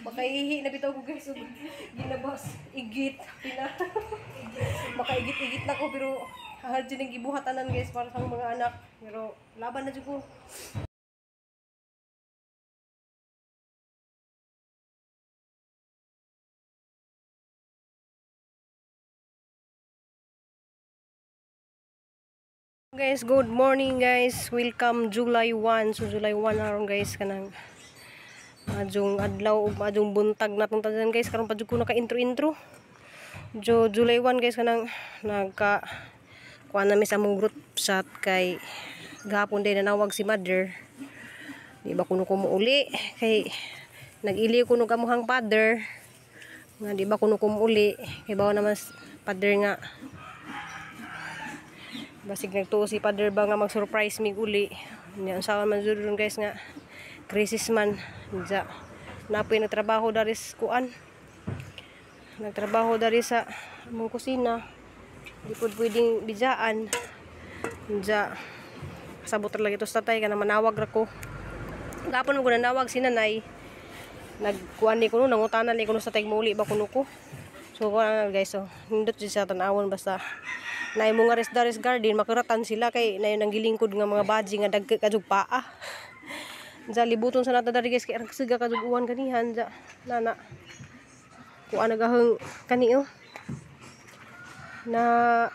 Makaihi na bitaw ko guys. Ginabas, igit, pina. Makaigit-igit na ko pero hahal dyan ang gibuhatanan guys para sa mga anak. Pero laban na dyan ko. Guys, good morning guys. Welcome July 1. So July 1 aron guys kanang adjong adlaw ug adjong buntag natong tanan guys karon pa jud ko naka-intro. July 1 guys kanang nagka kuan na mi sa among group chat kay gahapon day nanawag si mother. Di ba kuno ko muuli kay nag-ili ko og amuhang father. Nga di ba kuno ko muuli kay bawo naman father nga basig nagtuo si father ba nga mag-surprise mig uli. Nya usaha man jud guys nga crisis man ja napoy nagtrabaho dari sa kuan. Nagtrabaho dari sa among kusina. Di pud pwedeng bijaan. Ja sabot lang ito sa tatay kana manawag ra ko. Gapon mo nanawag si nanay. Nagkuan ni kuno nangutanan ni kuno sa tay muli ba kuno ko. So kuan guys so nindot jud sa tan-awon basta na mga res garden makaratan sila kay na yung gilingkod nga mga baji nga dagkay kadug paa. Ja libuton sa nata dari guys kay siga kadug uwan kanihan ja nana. Kuan nagahang kaniyo. Na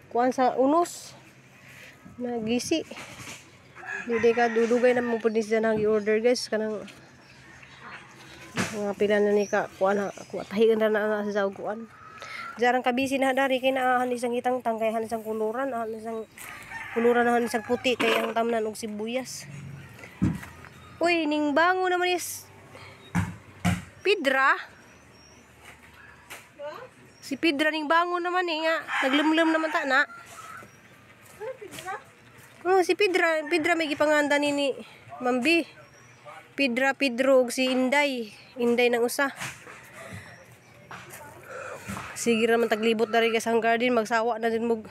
kuan sa unos na gisi. Di ka dudugay na mo pud ni siya nang i-order guys kanang mga pila na ni ka kuan na tahigan na sa kuan. Jarang kabisi na dari kay naahan isang itang-tang kay han isang kuluran, han isang puti kay ang tamnan og sibuyas. Uy, ning bango naman is Pidra. Si Pidra ning bango naman nga naglumlum naman ta na. Pidra? Oh, si Pidra may gipanganda ni Mambi. Pidra, Pedro ug si Inday nang usa. Sige naman taglibot dari guys ang garden magsawa na din mo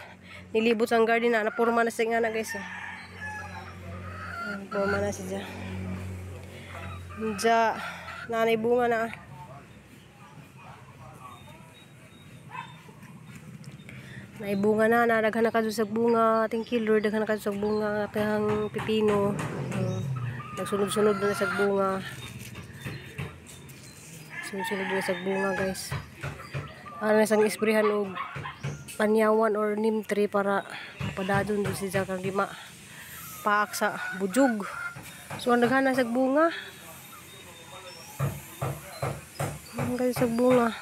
nilibot sang garden na napurma na siya nga guys. Napurma na siya. Ja nanay bunga na. Naibunga na daghan na kadto sa bunga ating killer daghan na kadto sa bunga atang pipino. Nagsunod-sunod na sa bunga. Sunod-sunod na sa bunga guys. Ano isang isprehan og panyawan or neem tree para mapadadon do siya kang di paak sa bujog. So ang daghan na sa bunga. Ang guys sa bunga.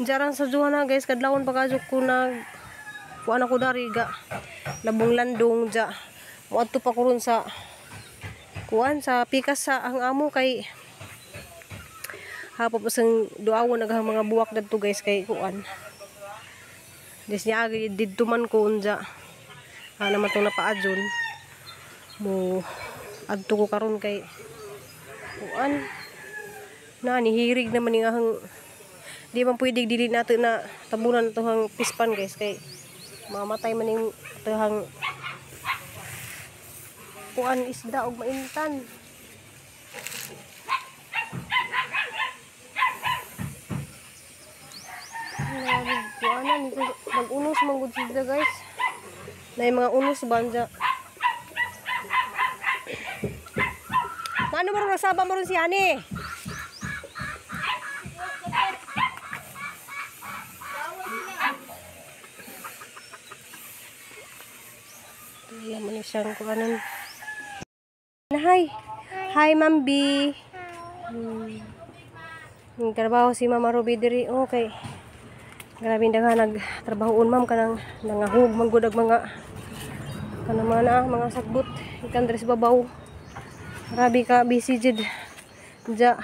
Jarang sa duha na guys kadlawon pa kadto ko nag kuan ako dari ga labong landong ja. Moadto pa ko ron sa kuan sa pikas sa ang amo kay hapon pasang duawon naghang mga buwak dadto guys kay kuan. Des niya agi didto man ko unja. Ana man tong napaadyon. Mo adto ko karon kay kuan. Na nihirig naman ning ahang di man pwede dili nato na tabunan to hang pispan guys kay mamatay man ning hang kuan isda og maintan. Kuanan ito mag-unos manggod sila guys. Na yung mga unos banja. Ano mo rin nasaba mo rin si Hani? Ito naman siyang kuanan. Hi Mambi. Nagtrabaho si Mama Ruby diri. Okay. Grabe nga nagtrabahoon ma'am kanang nangahug manggod og mga kanang mga sagbot ikan diri sa babaw. Grabe ka busy jud. Ja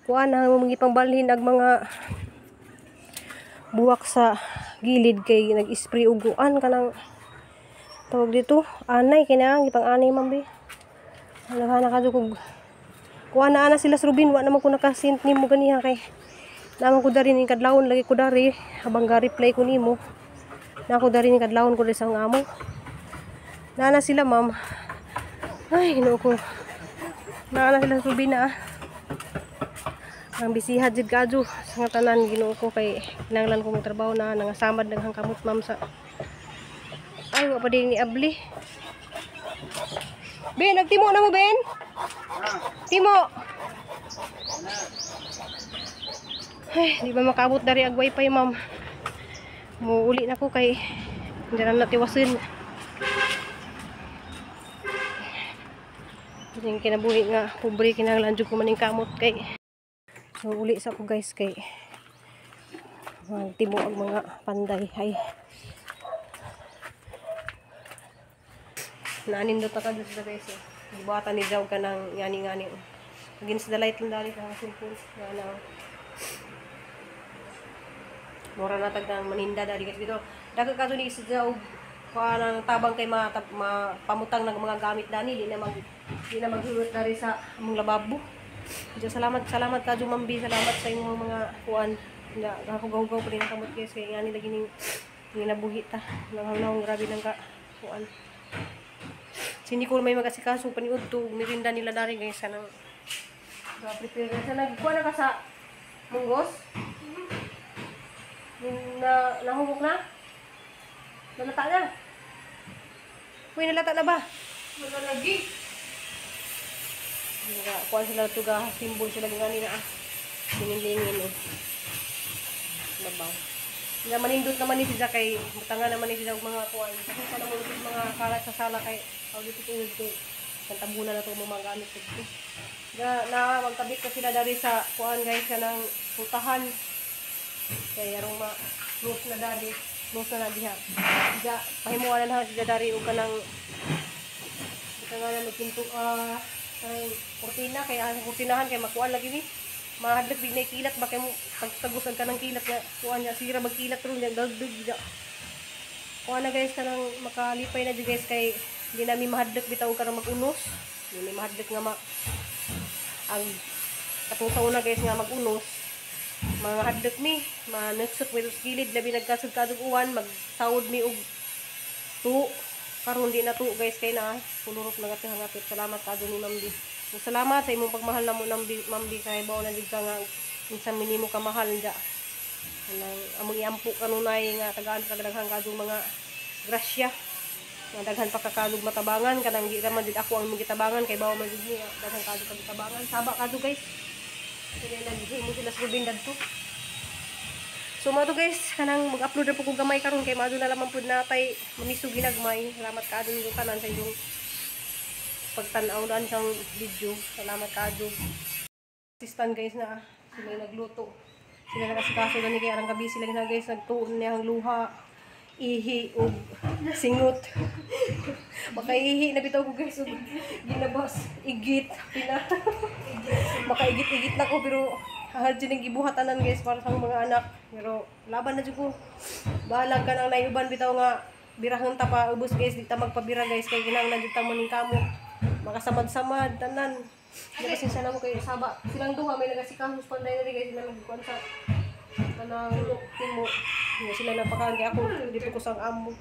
kuan na mo gipangbalhin ag mga buwak sa gilid kay nag-spray og kuan kanang tawag dito anay kay na gipang-anay ma'am bi. Nagana ka jud kuan na ana sila sa Rubin wa naman ko nakasint nimo ganiha kay naman ko dari ning kadlawon lagi ko dari habang ga-reply ko nimo. Na ko dari ning kadlawon ko sa amo. Nana sila ma'am. Ay no ko. Naana sila sa Rubina ah. Ang bisiha jud kadyo sa nga tanan Ginoo ko kay kinahanglan ko magtrabaho na nangasamad naghang kamot ma'am sa ay wa pa din ni abli. Ben, nagtimo na mo Ben? Timo. Ay, di ba makabot dari ag wifi ma'am. Muuli na ko kay hindi na natiwasin. Yung kinabuhi nga pobre kinahanglan jud ko maning kamot kay so uli sa ko guys kay timo ang mga panday ay naanindot ta kadto sa guys eh. Gibatan ni daw ka ng ngani-ngani against the light lang dali ka simple na mura na tag ng maninda dali kasi dito daga kadto ni isa daw parang tabang kay pamutang ng mga gamit dani di na maghiwot dari sa among lababo. Salamat kadyo Mambi, salamat sa imong mga kuan. Nga gahugaw pa rin kamot guys kay ngani lagi ning ginabuhi ta. Nanghaw grabe nang ka kuan. Sini ko may magasikaso paniud to mirinda nila dari guys sanang prepare sa nagkuan na ka sa munggos. Nahugok na? Nalata na? Uy, nalata na ba? Wala lagi. Kuha sila ito ga, simbol sila gani na sinilingin eh. Labaw. Nga manindot naman ni siya kay matanga naman ni siya mga kuhan. Kasi pa naman mga kalat sa sala kay pag ito tingin ko kantabunan na ito mga gamit ito. Na magkabit ko sila dari sa kuhan guys ka ng putahan. Kaya yarong ma-close na dari. Close na diha. Diya, pahimuan na siya dari o ka ng ito nga na magpinto ay kurtina kaya ang kurtinahan kay makuan lagi ni mahadlok big na kilat ba kay mo pagtagusan ka ng kilat nga kuan niya sira magkilat ron niya dagdag diya kuan na guys kanang makalipay na di guys kay di nami mahadlok bitaw ka na magunos di mahadlok nga ang katong sa una guys nga magunos mga hadlok mi manuksot with gilid labi nagkasud-kasud uwan magsawod mi og tu karon di na to guys kay na pulurok na gati hangapit. Salamat kadto ni Mambi. Salamat sa imong pagmahal na mo Mambi kay bawo na jud ka nga minsan minimo ka mahal nda. Kanang among iampo kanunay nga tagaan ka daghang kadto mga grasya. Nga daghan pa kakadug matabangan kanang di ra man jud ako ang magitabangan kay bawo man jud ni daghang kadto ka tabangan. Saba kadto guys. Kaya naghimo sila sa bindad to. So mo to guys, kanang mag-upload na po kong gamay karon kay maado na lamang pud natay mamiso ginagmay. Salamat kaadto ninyo tanan sa inyong pagtan-aw dan sang video. Salamat kaadto. Assistant guys na sila nagluto. Sila nakasikaso na ni kay arang gabi sila na guys nagtuon niya ang luha, ihi ug singot. Makaihi na bitaw ko guys ug ginabas, igit pina. Makaigit-igit na ko pero hahal dyan yung gibuhatanan guys para sa mga anak. Pero laban na dyan ko. Bahalag ka nang naiuban bitaw nga birahon ta pa ubos guys. Di ta magpabira guys. Kaya ginang na dyan ta maning kamo. Makasamad-samad. Tanan. Hindi kasi sana mo kayo saba. Silang duha may nagasikahos panday na rin guys. Sila nagkuhan sa kanang timo. Hindi sila napakahan. Kaya ako dito ko sang amo.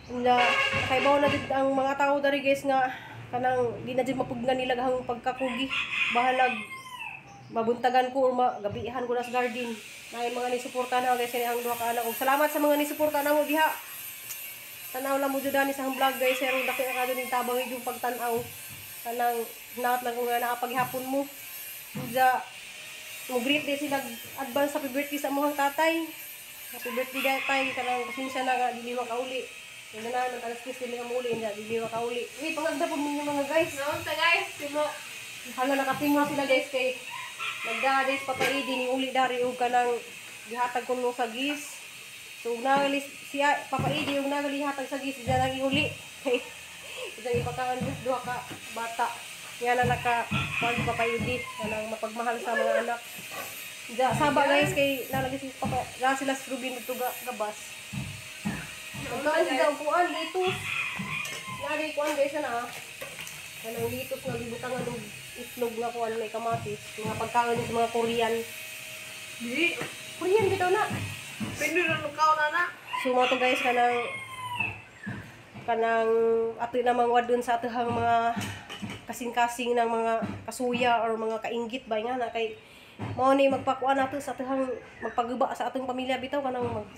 Nakaibaw na dito ang mga tao dari guys nga kanang di na dyan mapugnan nila hang pagkakugi. Bahalag mabuntagan ko or gabihan ko na sa garden. May mga nisuporta na guys ang duha ka anak. Salamat sa mga nisuporta na mo diha. Tanaw lang mo jud ani sa vlog guys. Pero dako ka din tabang yung pagtan-aw. Kanang naat lang ko nga nakapaghapon mo. Diya mo greet din sila advance happy birthday sa among tatay. Happy birthday tatay kanang pasensya na nga dili makauli. Yung na nang talas-kis dili nga muli diya dili makauli. Wait pangagda po ninyo mga guys. No, ta guys, timo. Hala nakatimo sila guys kay nagdadis papaidi ni uli dari og kanang gihatag kuno sa gis. So nagali siya papaidi og nagali hatag sa gis diya nang uli. Ito ipakaan duha ka bata. Nga na naka papaidi kanang mapagmahal sa mga anak. Diya saba guys kay nalagi si papa ra sila sa Rubin dito gabas. Pagkaan sila upuan litos. Nari kuan guys na kanang litos nga gibutangan og itlog nga kuan may kamatis, mga pagkaon sa mga Korean. Di, Korean bitaw na. pwede na lukaw na na. So mo to guys kanang ato namang wadon sa atohang mga kasing-kasing ng mga kasuya or mga kainggit ba nga na kay mao ni magpakuan nato sa atong magpaguba sa atong pamilya bitaw kanang mag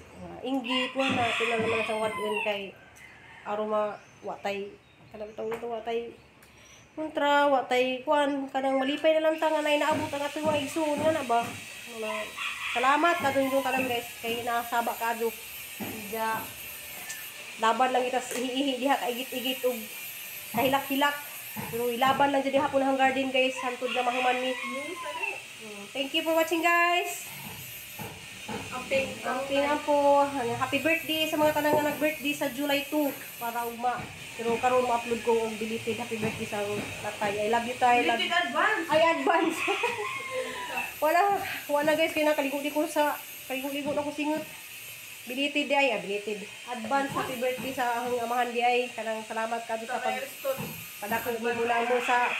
inggit wa na tinal naman sa wadon kay aroma watay kanang bitaw ito watay kontra watay kuan kanang malipay na lang ta nga nay naabot ang atong mga igsoon nga na ba na salamat kadto yung tanan guys kay nasaba kadto ja laban lang itas ihi diha kaigit-igit og kahilak-hilak pero ilaban lang jud hapon ang garden guys hantod nga mahuman ni. Thank you for watching guys. Amping na po. Happy birthday sa mga tanang nga nag-birthday sa July 2 para ugma. Pero karon mo upload ko og deleted happy birthday sa tatay. I love you tay. Deleted advance. Ay advance. wala guys kay nakaligo-ligo na ko singot. Belated ay belated. Advance happy birthday sa akong amahan di ay kanang salamat kadto sa padako mo mo sa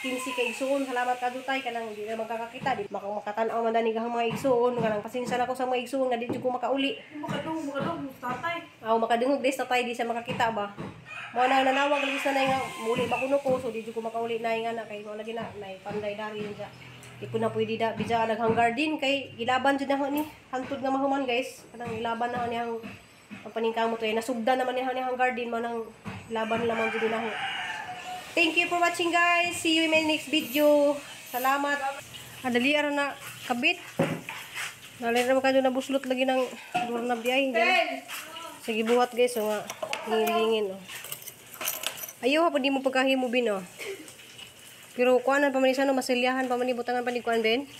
15 kay igsoon. Salamat kadto tay kanang di na magkakakita di makatan-aw man dani gahang mga igsoon kanang pasensya na ko sa mga igsoon nga di jud ko makauli. Makadung tatay. Aw makadungog des tatay di sa makakita ba. Mo na nanawag lagi sa nay nga muli ba kuno ko so di jud ko makauli nay nga na kay mo lagi na nay panday dari yun di ko na pwede da bija daghang garden kay gilaban jud na ni hantod nga mahuman guys kanang ilaban na ni ang paningkamot ay nasugdan naman ni ang garden man ang laban lamang jud na ho. Thank you for watching guys. See you in my next video. Salamat. Adali ara na kabit. Nalay ra ka na buslot lagi ng doorknob di ay. Sige buhat guys so nga hingin oh. Ayo ha pud mo pagkahimo bin oh. Pero kuanan pa man isa no masilyahan pa man ibutangan pa ni kuan ben.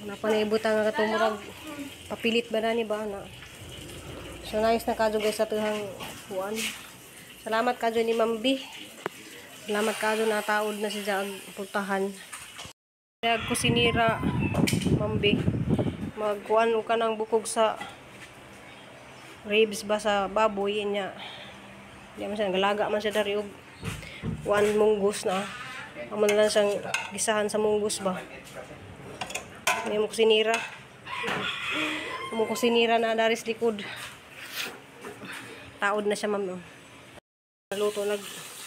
Na pa na ibutang nga katumurag papilit ba na ni ba na. So nice na kadyo guys sa tuhang kuan. Salamat kadyo ni Mambi. Salamat kadyo na taod na si Jag puntahan. Dag kusinira Mambi. Magkuan ka ng bukog sa ribs ba sa baboy niya. Di man siya galaga man siya dari og kuan munggus na. Amo na lang siyang gisahan sa munggus ba. May mo kusinira. Mo kusinira na daris likod. Taod na siya ma'am. Luto nag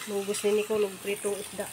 munggus ni Nicole og pritong isda.